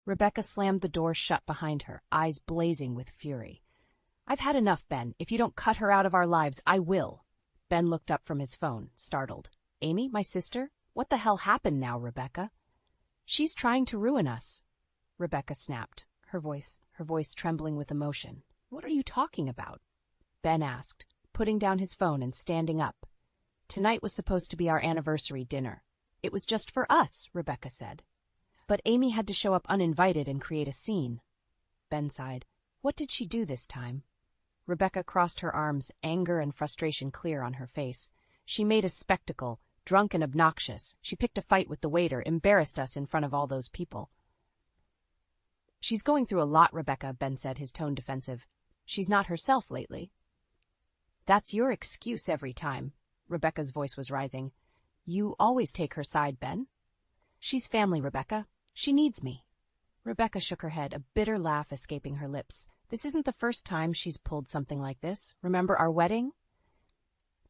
Rebecca slammed the door shut behind her, eyes blazing with fury. "I've had enough, Ben. If you don't cut her out of our lives, I will." Ben looked up from his phone, startled. "Amy, my sister? What the hell happened now, Rebecca?" "She's trying to ruin us," Rebecca snapped, her voice trembling with emotion. "What are you talking about?" Ben asked, putting down his phone and standing up. "Tonight was supposed to be our anniversary dinner. It was just for us," Rebecca said. "But Amy had to show up uninvited and create a scene." Ben sighed. "What did she do this time?" Rebecca crossed her arms, anger and frustration clear on her face. "She made a spectacle, drunk and obnoxious. She picked a fight with the waiter, embarrassed us in front of all those people." "She's going through a lot, Rebecca," Ben said, his tone defensive. "She's not herself lately." "That's your excuse every time." Rebecca's voice was rising. "You always take her side, Ben." "She's family, Rebecca. She needs me." Rebecca shook her head, a bitter laugh escaping her lips. "This isn't the first time she's pulled something like this. Remember our wedding?"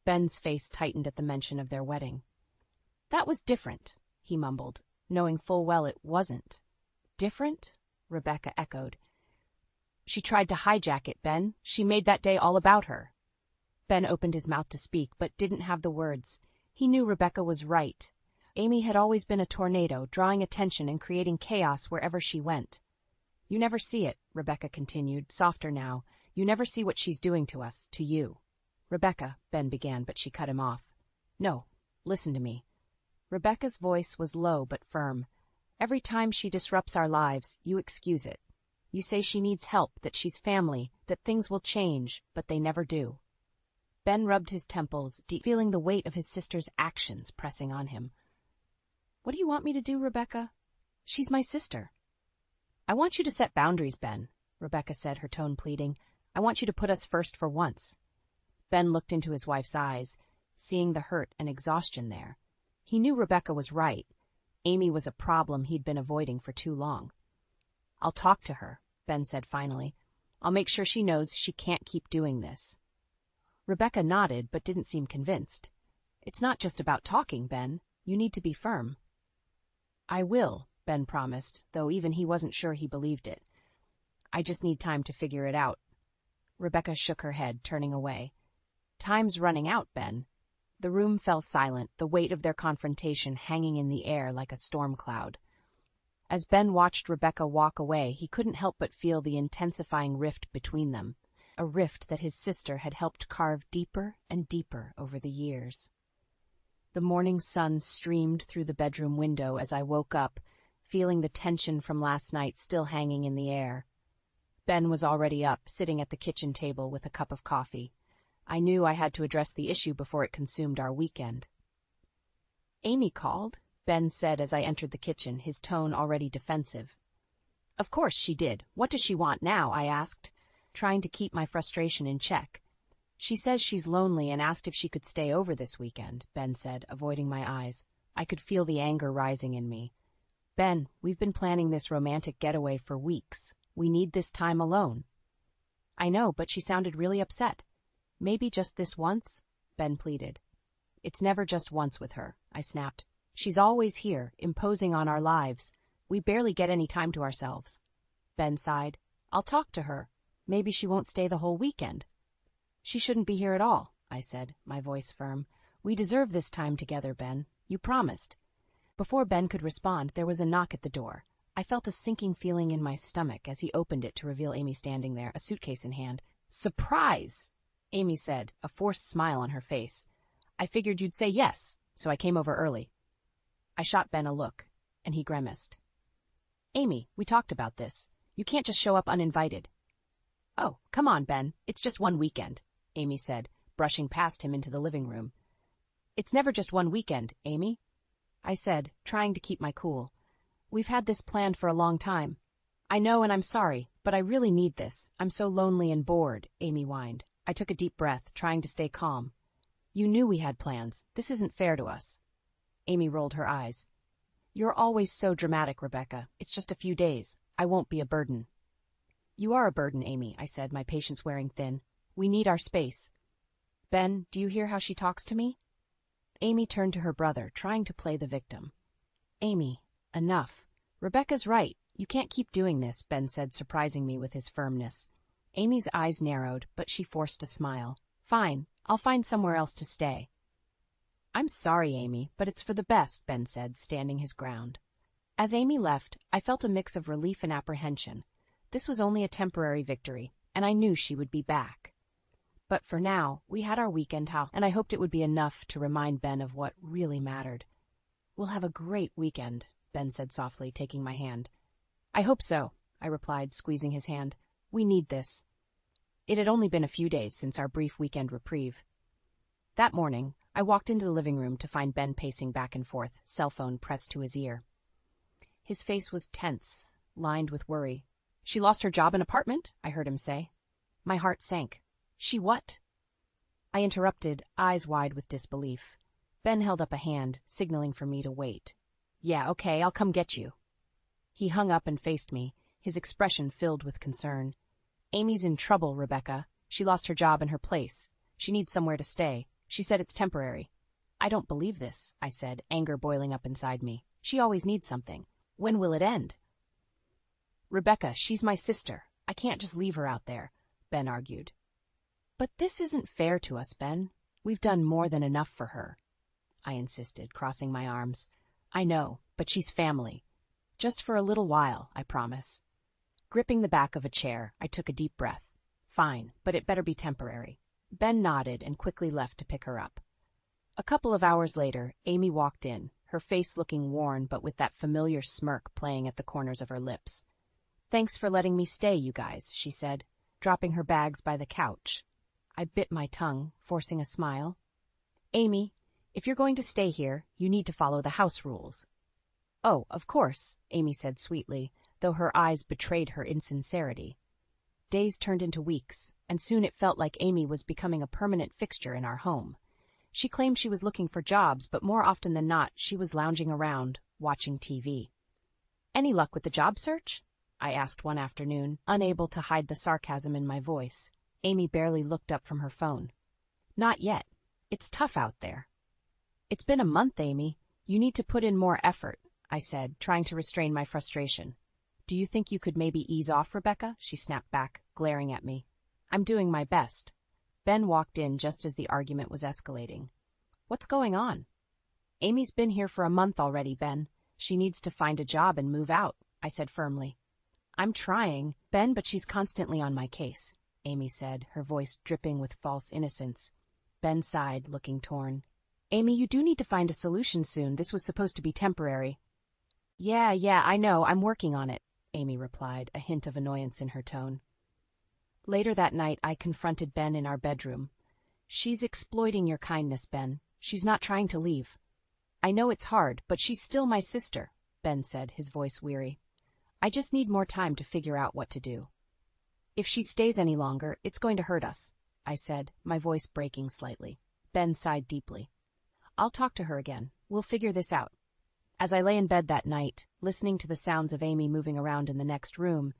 Ben's face tightened at the mention of their wedding. "That was different," he mumbled, knowing full well it wasn't. "Different?" Rebecca echoed. "She tried to hijack it, Ben. She made that day all about her." Ben opened his mouth to speak, but didn't have the words. He knew Rebecca was right. Amy had always been a tornado, drawing attention and creating chaos wherever she went. "You never see it," Rebecca continued, softer now. "You never see what she's doing to us, to you." "Rebecca," Ben began, but she cut him off. "No, listen to me." Rebecca's voice was low but firm. "Every time she disrupts our lives, you excuse it. You say she needs help, that she's family, that things will change, but they never do." Ben rubbed his temples, feeling the weight of his sister's actions pressing on him. "What do you want me to do, Rebecca? She's my sister." "I want you to set boundaries, Ben," Rebecca said, her tone pleading. "I want you to put us first for once." Ben looked into his wife's eyes, seeing the hurt and exhaustion there. He knew Rebecca was right. Amy was a problem he'd been avoiding for too long. "I'll talk to her," Ben said finally. "I'll make sure she knows she can't keep doing this." Rebecca nodded but didn't seem convinced. "It's not just about talking, Ben. You need to be firm." "I will," Ben promised, though even he wasn't sure he believed it. "I just need time to figure it out." Rebecca shook her head, turning away. "Time's running out, Ben." The room fell silent, the weight of their confrontation hanging in the air like a storm cloud. As Ben watched Rebecca walk away, he couldn't help but feel the intensifying rift between them, a rift that his sister had helped carve deeper and deeper over the years. The morning sun streamed through the bedroom window as I woke up, feeling the tension from last night still hanging in the air. Ben was already up, sitting at the kitchen table with a cup of coffee. I knew I had to address the issue before it consumed our weekend. "Amy called," Ben said as I entered the kitchen, his tone already defensive. "Of course she did. What does she want now?" I asked, trying to keep my frustration in check. "She says she's lonely and asked if she could stay over this weekend," Ben said, avoiding my eyes. I could feel the anger rising in me. "Ben, we've been planning this romantic getaway for weeks. We need this time alone." "I know, but she sounded really upset." "Maybe just this once?" Ben pleaded. "It's never just once with her," I snapped. "She's always here, imposing on our lives. We barely get any time to ourselves." Ben sighed. "I'll talk to her. Maybe she won't stay the whole weekend." "She shouldn't be here at all," I said, my voice firm. "We deserve this time together, Ben. You promised." Before Ben could respond, there was a knock at the door. I felt a sinking feeling in my stomach as he opened it to reveal Amy standing there, a suitcase in hand. "Surprise!" Amy said, a forced smile on her face. "I figured you'd say yes, so I came over early." I shot Ben a look, and he grimaced. "Amy, we talked about this. You can't just show up uninvited." "Oh, come on, Ben. It's just one weekend," Amy said, brushing past him into the living room. "It's never just one weekend, Amy," I said, trying to keep my cool. "We've had this planned for a long time." "I know, and I'm sorry, but I really need this. I'm so lonely and bored," Amy whined. I took a deep breath, trying to stay calm. "You knew we had plans. This isn't fair to us." Amy rolled her eyes. "You're always so dramatic, Rebecca. It's just a few days. I won't be a burden." "You are a burden, Amy," I said, my patience wearing thin. "We need our space." "Ben, do you hear how she talks to me?" Amy turned to her brother, trying to play the victim. "Amy, enough. Rebecca's right. You can't keep doing this, Ben said, surprising me with his firmness. Amy's eyes narrowed, but she forced a smile. Fine, I'll find somewhere else to stay. I'm sorry, Amy, but it's for the best, Ben said, standing his ground. As Amy left, I felt a mix of relief and apprehension. This was only a temporary victory, and I knew she would be back. But for now, we had our weekend house, and I hoped it would be enough to remind Ben of what really mattered. We'll have a great weekend, Ben said softly, taking my hand. I hope so, I replied, squeezing his hand. We need this. It had only been a few days since our brief weekend reprieve. That morning, I walked into the living room to find Ben pacing back and forth, cell phone pressed to his ear. His face was tense, lined with worry. She lost her job and apartment, I heard him say. My heart sank. She what? I interrupted, eyes wide with disbelief. Ben held up a hand, signaling for me to wait. Yeah, okay, I'll come get you. He hung up and faced me, his expression filled with concern. Amy's in trouble, Rebecca. She lost her job and her place. She needs somewhere to stay. She said it's temporary. I don't believe this, I said, anger boiling up inside me. She always needs something. When will it end? Rebecca, she's my sister. I can't just leave her out there, Ben argued. But this isn't fair to us, Ben. We've done more than enough for her, I insisted, crossing my arms. I know, but she's family. Just for a little while, I promise. Gripping the back of a chair, I took a deep breath. Fine, but it better be temporary. Ben nodded and quickly left to pick her up. A couple of hours later, Amy walked in, her face looking worn but with that familiar smirk playing at the corners of her lips. Thanks for letting me stay, you guys, she said, dropping her bags by the couch. I bit my tongue, forcing a smile. Amy, if you're going to stay here, you need to follow the house rules. Oh, of course, Amy said sweetly, though her eyes betrayed her insincerity. Days turned into weeks, and soon it felt like Amy was becoming a permanent fixture in our home. She claimed she was looking for jobs, but more often than not, she was lounging around, watching TV. Any luck with the job search? I asked one afternoon, unable to hide the sarcasm in my voice. Amy barely looked up from her phone. Not yet. It's tough out there. It's been a month, Amy. You need to put in more effort, I said, trying to restrain my frustration. Do you think you could maybe ease off, Rebecca? She snapped back, glaring at me. I'm doing my best. Ben walked in just as the argument was escalating. What's going on? Amy's been here for a month already, Ben. She needs to find a job and move out, I said firmly. I'm trying, Ben, but she's constantly on my case, Amy said, her voice dripping with false innocence. Ben sighed, looking torn. Amy, you do need to find a solution soon. This was supposed to be temporary. Yeah, I know. I'm working on it, Amy replied, a hint of annoyance in her tone. Later that night, I confronted Ben in our bedroom. She's exploiting your kindness, Ben. She's not trying to leave. I know it's hard, but she's still my sister, Ben said, his voice weary. I just need more time to figure out what to do. If she stays any longer, it's going to hurt us, I said, my voice breaking slightly. Ben sighed deeply. I'll talk to her again. We'll figure this out. As I lay in bed that night, listening to the sounds of Amy moving around in the next room,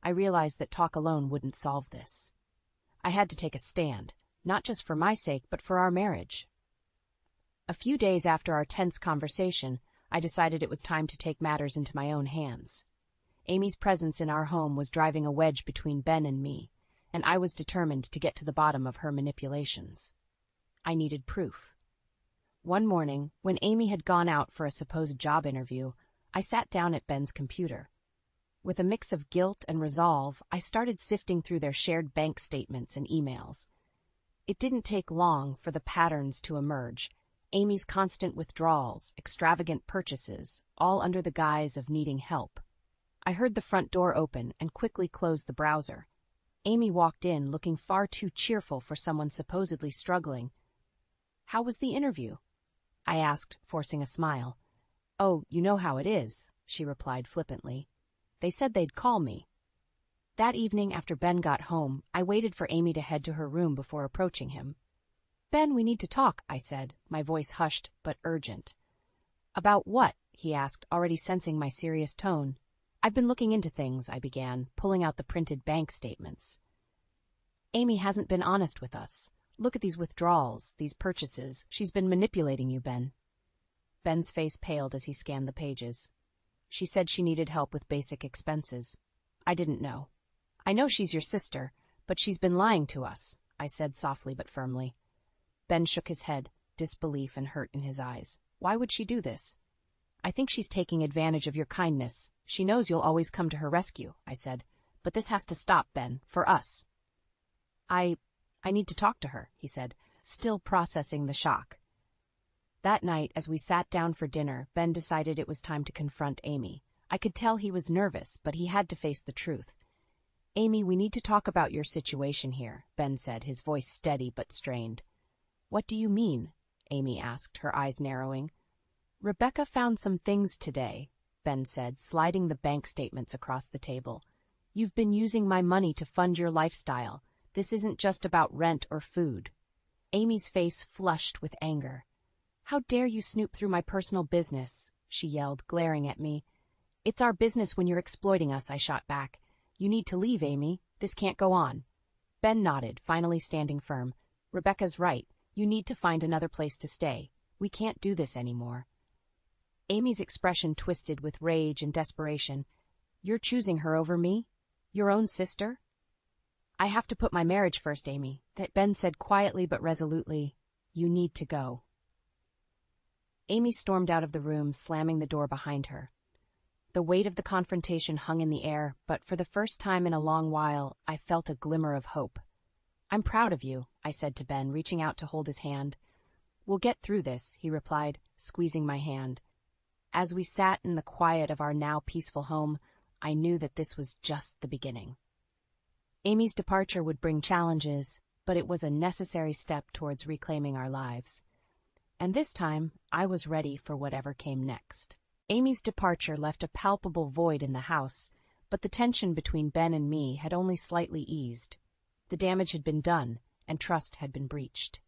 I realized that talk alone wouldn't solve this. I had to take a stand, not just for my sake, but for our marriage. A few days after our tense conversation, I decided it was time to take matters into my own hands. Amy's presence in our home was driving a wedge between Ben and me, and I was determined to get to the bottom of her manipulations. I needed proof. One morning, when Amy had gone out for a supposed job interview, I sat down at Ben's computer. With a mix of guilt and resolve, I started sifting through their shared bank statements and emails. It didn't take long for the patterns to emerge. Amy's constant withdrawals, extravagant purchases, all under the guise of needing help. I heard the front door open and quickly closed the browser. Amy walked in, looking far too cheerful for someone supposedly struggling. How was the interview? I asked, forcing a smile. Oh, you know how it is, she replied flippantly. They said they'd call me. That evening after Ben got home, I waited for Amy to head to her room before approaching him. Ben, we need to talk, I said, my voice hushed but urgent. About what? He asked, already sensing my serious tone. I've been looking into things, I began, pulling out the printed bank statements. Amy hasn't been honest with us. Look at these withdrawals, these purchases. She's been manipulating you, Ben. Ben's face paled as he scanned the pages. She said she needed help with basic expenses. I didn't know. I know she's your sister, but she's been lying to us, I said softly but firmly. Ben shook his head, disbelief and hurt in his eyes. Why would she do this? I think she's taking advantage of your kindness. She knows you'll always come to her rescue, I said. But this has to stop, Ben, for us. I need to talk to her, he said, still processing the shock. That night, as we sat down for dinner, Ben decided it was time to confront Amy. I could tell he was nervous, but he had to face the truth. Amy, we need to talk about your situation here, Ben said, his voice steady but strained. What do you mean? Amy asked, her eyes narrowing. Rebecca found some things today, Ben said, sliding the bank statements across the table. You've been using my money to fund your lifestyle. This isn't just about rent or food. Amy's face flushed with anger. How dare you snoop through my personal business, she yelled, glaring at me. It's our business when you're exploiting us, I shot back. You need to leave, Amy. This can't go on. Ben nodded, finally standing firm. Rebecca's right. You need to find another place to stay. We can't do this anymore. Amy's expression twisted with rage and desperation. You're choosing her over me? Your own sister? I have to put my marriage first, Amy. That Ben said quietly but resolutely. You need to go. Amy stormed out of the room, slamming the door behind her. The weight of the confrontation hung in the air, but for the first time in a long while, I felt a glimmer of hope. I'm proud of you, I said to Ben, reaching out to hold his hand. We'll get through this, he replied, squeezing my hand. As we sat in the quiet of our now peaceful home, I knew that this was just the beginning. Amy's departure would bring challenges, but it was a necessary step towards reclaiming our lives. And this time, I was ready for whatever came next. Amy's departure left a palpable void in the house, but the tension between Ben and me had only slightly eased. The damage had been done, and trust had been breached.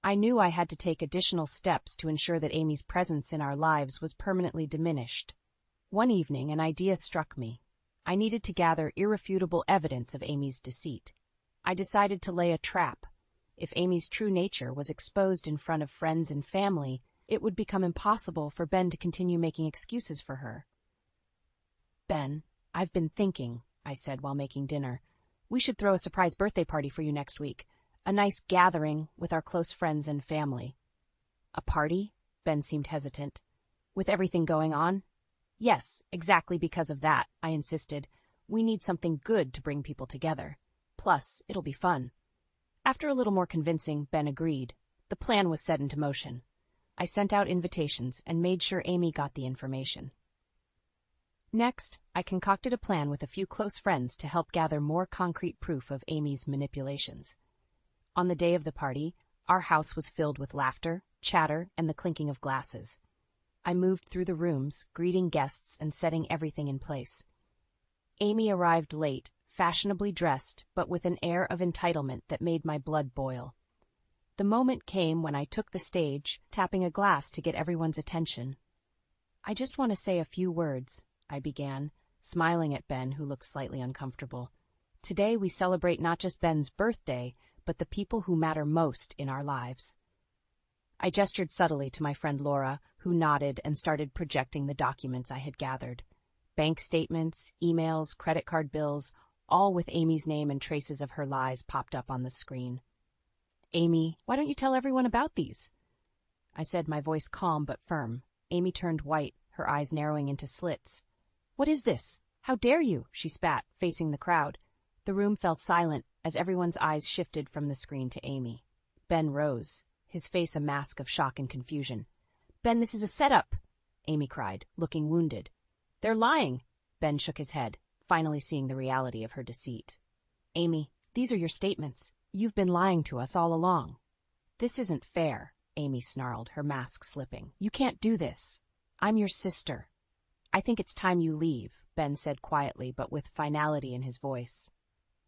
I knew I had to take additional steps to ensure that Amy's presence in our lives was permanently diminished. One evening, an idea struck me. I needed to gather irrefutable evidence of Amy's deceit. I decided to lay a trap. If Amy's true nature was exposed in front of friends and family, it would become impossible for Ben to continue making excuses for her. Ben, I've been thinking, I said while making dinner. We should throw a surprise birthday party for you next week. A nice gathering with our close friends and family. A party? Ben seemed hesitant. With everything going on? Yes, exactly because of that, I insisted. We need something good to bring people together. Plus, it'll be fun. After a little more convincing, Ben agreed. The plan was set into motion. I sent out invitations and made sure Amy got the information. Next, I concocted a plan with a few close friends to help gather more concrete proof of Amy's manipulations. On the day of the party, our house was filled with laughter, chatter, and the clinking of glasses. I moved through the rooms, greeting guests and setting everything in place. Amy arrived late, fashionably dressed, but with an air of entitlement that made my blood boil. The moment came when I took the stage, tapping a glass to get everyone's attention. I just want to say a few words, I began, smiling at Ben, who looked slightly uncomfortable. Today we celebrate not just Ben's birthday, but the people who matter most in our lives. I gestured subtly to my friend Laura, who nodded and started projecting the documents I had gathered. Bank statements, emails, credit card bills, all with Amy's name and traces of her lies popped up on the screen. Amy, why don't you tell everyone about these? I said, my voice calm but firm. Amy turned white, her eyes narrowing into slits. What is this? How dare you? She spat, facing the crowd. The room fell silent as everyone's eyes shifted from the screen to Amy. Ben rose, his face a mask of shock and confusion. Ben, this is a setup, Amy cried, looking wounded. They're lying. Ben shook his head, finally seeing the reality of her deceit. Amy, these are your statements. You've been lying to us all along. This isn't fair, Amy snarled, her mask slipping. You can't do this. I'm your sister. I think it's time you leave, Ben said quietly but with finality in his voice.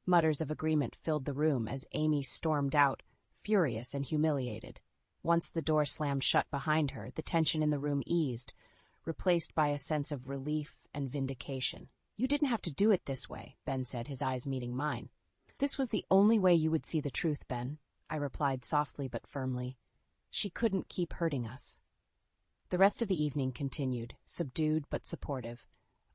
Mutters of agreement filled the room as Amy stormed out, furious and humiliated. Once the door slammed shut behind her, the tension in the room eased, replaced by a sense of relief and vindication. You didn't have to do it this way, Ben said, his eyes meeting mine. This was the only way you would see the truth, Ben, I replied softly but firmly. She couldn't keep hurting us. The rest of the evening continued, subdued but supportive.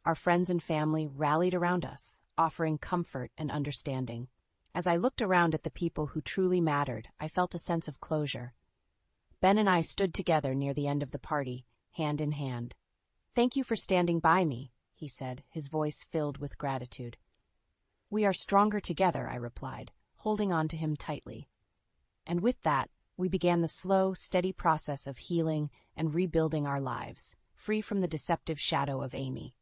Our friends and family rallied around us, offering comfort and understanding. As I looked around at the people who truly mattered, I felt a sense of closure. Ben and I stood together near the end of the party, hand in hand. "Thank you for standing by me," he said, his voice filled with gratitude. "We are stronger together," I replied, holding on to him tightly. And with that, we began the slow, steady process of healing and rebuilding our lives, free from the deceptive shadow of Amy.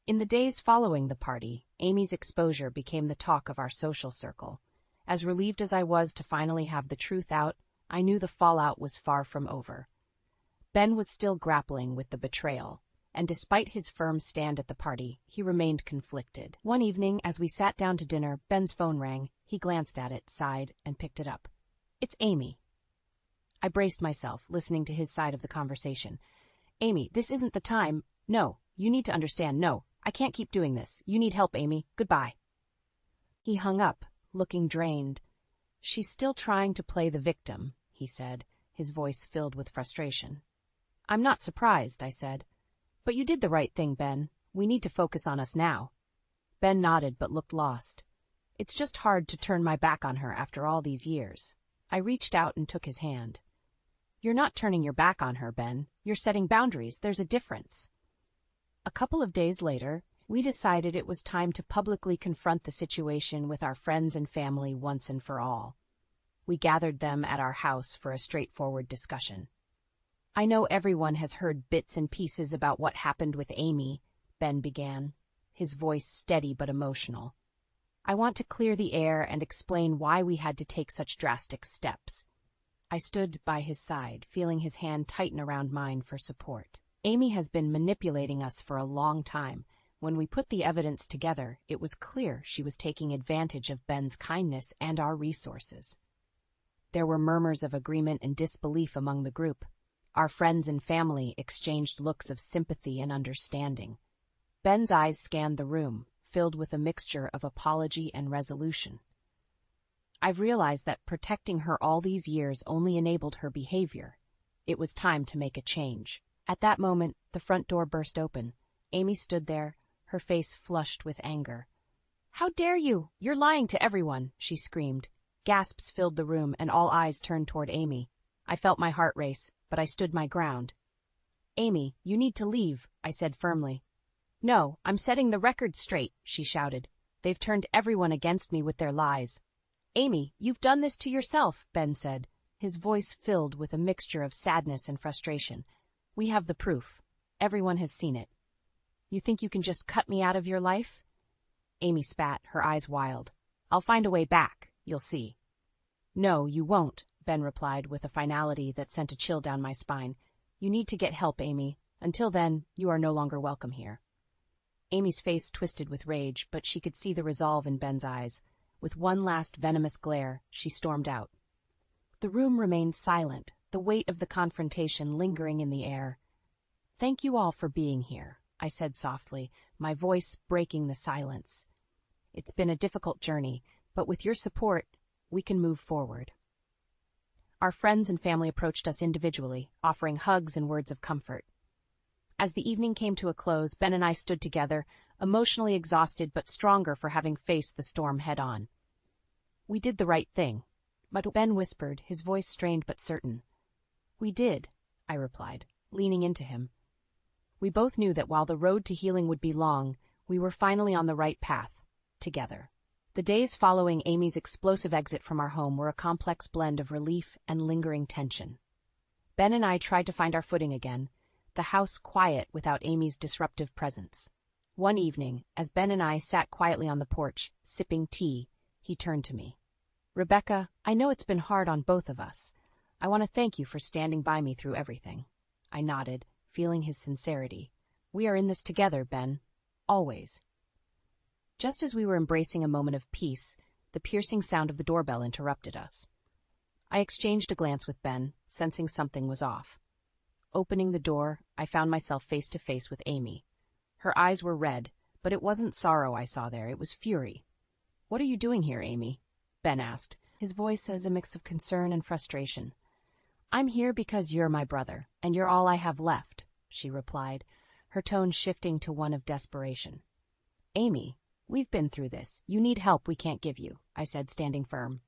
In the days following the party, Amy's exposure became the talk of our social circle. As relieved as I was to finally have the truth out, I knew the fallout was far from over. Ben was still grappling with the betrayal, and despite his firm stand at the party, he remained conflicted. One evening, as we sat down to dinner, Ben's phone rang. He glanced at it, sighed, and picked it up. "It's Amy." I braced myself, listening to his side of the conversation. "Amy, this isn't the time. No, you need to understand. No, I can't keep doing this. You need help, Amy. Goodbye." He hung up, looking drained. "She's still trying to play the victim," he said, his voice filled with frustration. "I'm not surprised," I said. "But you did the right thing, Ben. We need to focus on us now." Ben nodded but looked lost. "It's just hard to turn my back on her after all these years." I reached out and took his hand. "You're not turning your back on her, Ben. You're setting boundaries. There's a difference." A couple of days later, we decided it was time to publicly confront the situation with our friends and family once and for all. We gathered them at our house for a straightforward discussion. "I know everyone has heard bits and pieces about what happened with Amy," Ben began, his voice steady but emotional. "I want to clear the air and explain why we had to take such drastic steps." I stood by his side, feeling his hand tighten around mine for support. "Amy has been manipulating us for a long time. When we put the evidence together, it was clear she was taking advantage of Ben's kindness and our resources." There were murmurs of agreement and disbelief among the group. Our friends and family exchanged looks of sympathy and understanding. Ben's eyes scanned the room, filled with a mixture of apology and resolution. "I've realized that protecting her all these years only enabled her behavior. It was time to make a change." At that moment, the front door burst open. Amy stood there, her face flushed with anger. "How dare you? You're lying to everyone," she screamed. Gasps filled the room, and all eyes turned toward Amy. I felt my heart race, but I stood my ground. "Amy, you need to leave," I said firmly. "No, I'm setting the record straight," she shouted. "They've turned everyone against me with their lies." "Amy, you've done this to yourself," Ben said, his voice filled with a mixture of sadness and frustration. "We have the proof. Everyone has seen it. You think you can just cut me out of your life?" Amy spat, her eyes wild. "I'll find a way back. You'll see." "No, you won't," Ben replied with a finality that sent a chill down my spine. "You need to get help, Amy. Until then, you are no longer welcome here." Amy's face twisted with rage, but she could see the resolve in Ben's eyes. With one last venomous glare, she stormed out. The room remained silent, the weight of the confrontation lingering in the air. "Thank you all for being here," I said softly, my voice breaking the silence. "It's been a difficult journey, but with your support, we can move forward." Our friends and family approached us individually, offering hugs and words of comfort. As the evening came to a close, Ben and I stood together, emotionally exhausted but stronger for having faced the storm head-on. "We did the right thing," but Ben whispered, his voice strained but certain. "We did," I replied, leaning into him. We both knew that while the road to healing would be long, we were finally on the right path, together. The days following Amy's explosive exit from our home were a complex blend of relief and lingering tension. Ben and I tried to find our footing again, the house quiet without Amy's disruptive presence. One evening, as Ben and I sat quietly on the porch, sipping tea, he turned to me. "Rebecca, I know it's been hard on both of us. I want to thank you for standing by me through everything." I nodded, feeling his sincerity. "We are in this together, Ben. Always." Just as we were embracing a moment of peace, the piercing sound of the doorbell interrupted us. I exchanged a glance with Ben, sensing something was off. Opening the door, I found myself face to face with Amy. Her eyes were red, but it wasn't sorrow I saw there, it was fury. "What are you doing here, Amy?" Ben asked. His voice has a mix of concern and frustration. I'm here because you're my brother, and you're all I have left, she replied, her tone shifting to one of desperation. Amy, we've been through this. You need help we can't give you, I said, standing firm.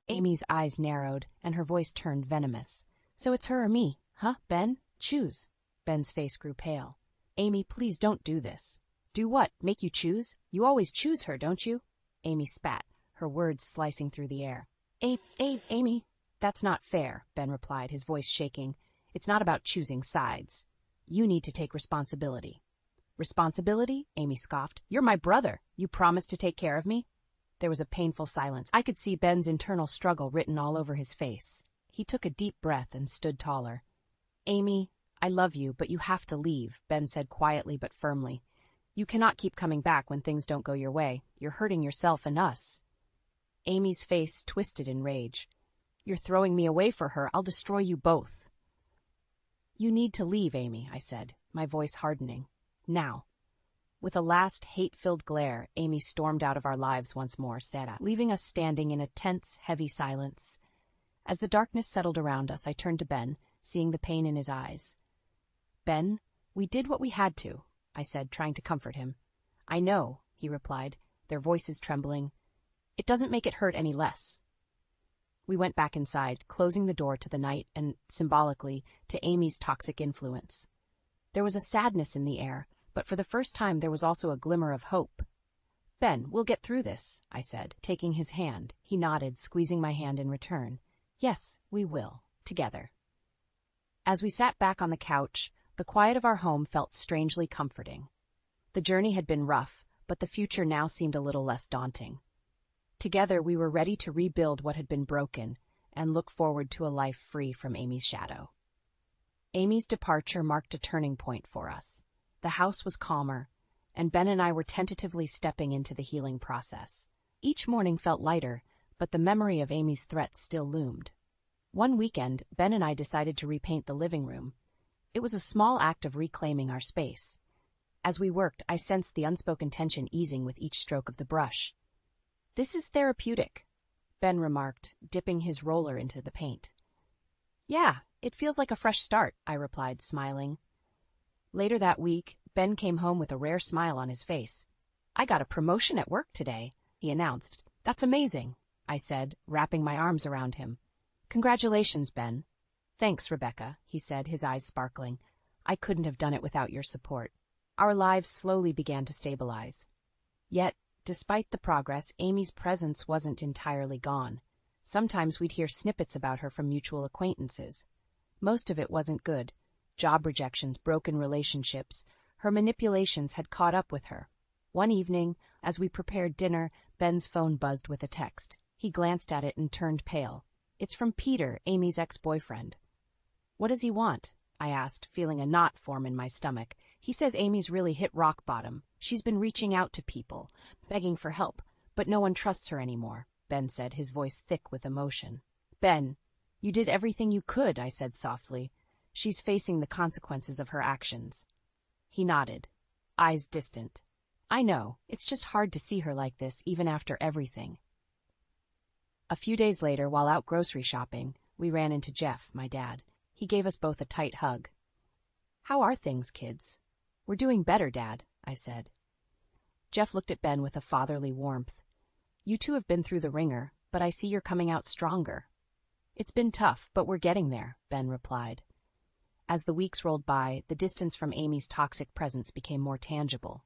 Amy's eyes narrowed, and her voice turned venomous. So it's her or me, huh, Ben? Choose. Ben's face grew pale. Amy, please don't do this. Do what? Make you choose? You always choose her, don't you? Amy spat, her words slicing through the air. Amy. That's not fair, Ben replied, his voice shaking. It's not about choosing sides. You need to take responsibility. Responsibility? Amy scoffed. You're my brother. You promised to take care of me? There was a painful silence. I could see Ben's internal struggle written all over his face. He took a deep breath and stood taller. Amy, I love you, but you have to leave, Ben said quietly but firmly. You cannot keep coming back when things don't go your way. You're hurting yourself and us. Amy's face twisted in rage. You're throwing me away for her. I'll destroy you both. You need to leave, Amy, I said, my voice hardening. Now. With a last hate-filled glare, Amy stormed out of our lives once more, leaving us standing in a tense, heavy silence. As the darkness settled around us, I turned to Ben, seeing the pain in his eyes. Ben, we did what we had to, I said, trying to comfort him. I know, he replied, their voices trembling. It doesn't make it hurt any less. We went back inside, closing the door to the night and, symbolically, to Amy's toxic influence. There was a sadness in the air, but for the first time there was also a glimmer of hope. Ben, we'll get through this, I said, taking his hand. He nodded, squeezing my hand in return. Yes, we will, together. As we sat back on the couch, the quiet of our home felt strangely comforting. The journey had been rough, but the future now seemed a little less daunting. Together we were ready to rebuild what had been broken and look forward to a life free from Amy's shadow. Amy's departure marked a turning point for us. The house was calmer, and Ben and I were tentatively stepping into the healing process. Each morning felt lighter, but the memory of Amy's threats still loomed. One weekend, Ben and I decided to repaint the living room. It was a small act of reclaiming our space. As we worked, I sensed the unspoken tension easing with each stroke of the brush. This is therapeutic, Ben remarked, dipping his roller into the paint. Yeah, it feels like a fresh start, I replied, smiling. Later that week, Ben came home with a rare smile on his face. I got a promotion at work today, he announced. That's amazing, I said, wrapping my arms around him. Congratulations, Ben. Thanks, Rebecca, he said, his eyes sparkling. I couldn't have done it without your support. Our lives slowly began to stabilize. Yet, despite the progress, Amy's presence wasn't entirely gone. Sometimes we'd hear snippets about her from mutual acquaintances. Most of it wasn't good. Job rejections, broken relationships. Her manipulations had caught up with her. One evening, as we prepared dinner, Ben's phone buzzed with a text. He glanced at it and turned pale. It's from Peter, Amy's ex-boyfriend. What does he want? I asked, feeling a knot form in my stomach. He says Amy's really hit rock bottom. She's been reaching out to people, begging for help, but no one trusts her anymore, Ben said, his voice thick with emotion. Ben, you did everything you could, I said softly. She's facing the consequences of her actions. He nodded, eyes distant. I know, it's just hard to see her like this, even after everything. A few days later, while out grocery shopping, we ran into Jeff, my dad. He gave us both a tight hug. How are things, kids? We're doing better, Dad, I said. Jeff looked at Ben with a fatherly warmth. You two have been through the ringer, but I see you're coming out stronger. It's been tough, but we're getting there, Ben replied. As the weeks rolled by, the distance from Amy's toxic presence became more tangible.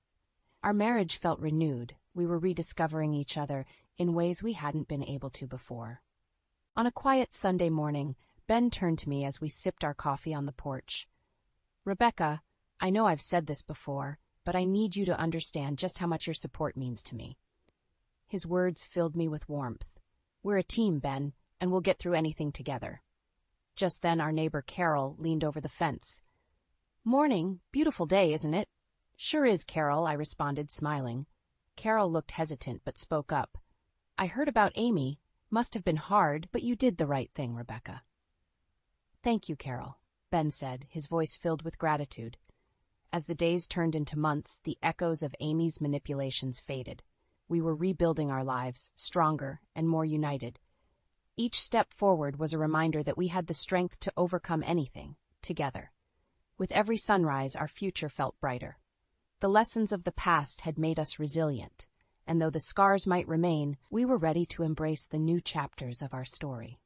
Our marriage felt renewed. We were rediscovering each other in ways we hadn't been able to before. On a quiet Sunday morning, Ben turned to me as we sipped our coffee on the porch. Rebecca, I know I've said this before, but I need you to understand just how much your support means to me. His words filled me with warmth. We're a team, Ben, and we'll get through anything together. Just then our neighbor Carol leaned over the fence. Morning, beautiful day, isn't it? Sure is, Carol, I responded, smiling. Carol looked hesitant but spoke up. I heard about Amy. Must have been hard, but you did the right thing, Rebecca. Thank you, Carol, Ben said, his voice filled with gratitude. As the days turned into months, the echoes of Amy's manipulations faded. We were rebuilding our lives, stronger and more united. Each step forward was a reminder that we had the strength to overcome anything, together. With every sunrise, our future felt brighter. The lessons of the past had made us resilient, and though the scars might remain, we were ready to embrace the new chapters of our story.